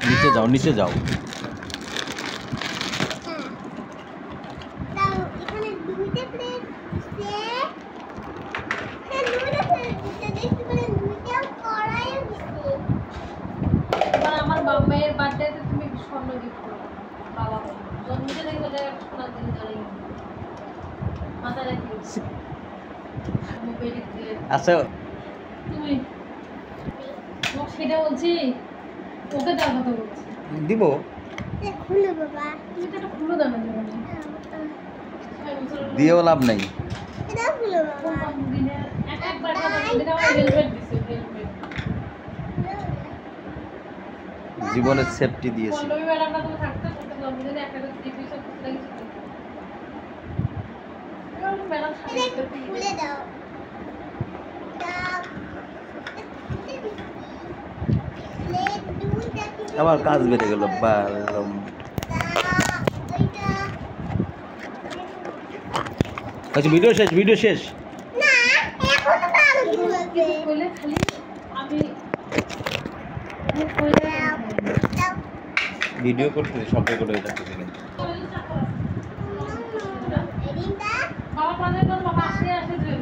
नीचे जाओ, नीचे जाओ। আচ্ছা তুমি সেটা বলছি, ওকে দেওয়ার কথা বলছি। দিব খুলে বাবা, এটা খুলে দাও না জীবনে। দিয়েও লাভ নাই। এটা খুলে বাবা। একবার হেলমেট দিছে, হেলমেট জীবনের সেফটি দিয়েছি। পল্লবী ম্যাডামটা তুমি থাকতে করতে পারবে যদি একটা টিভি সব করতে লাগিয়েছে। ম্যাডাম এটা খুলে দাও। আমার কাজ বেড়ে গেল। আচ্ছা, ভিডিও শেষ, ভিডিও শেষ। না, এখনো তো আরো কিছু আছে। কইলে খালি আমি ভিডিও করতে সবাই করে এটা কিন্তু এদিনটা বাবা পালে কোন বাবা আসে আসে ধরে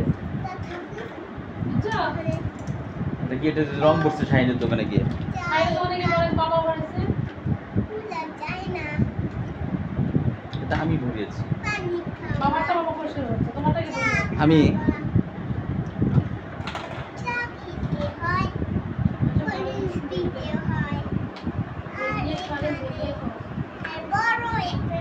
বুঝছো? দেখি এটা রং করছে শাইনের দোকানে গিয়ে। আই তো অনেকে বলে বাবা বলেছে খুলে যায় না। এটা আমি ভরিয়েছি। পানি খাও। বাবারটা বাবা পরিষ্কার হচ্ছে, তোমারটা কি বলছো? আমি চা খেতে হয়, পুলিশ দিতে হয়, আর দিয়ে খালে দিয়ে খাও। বড় একটা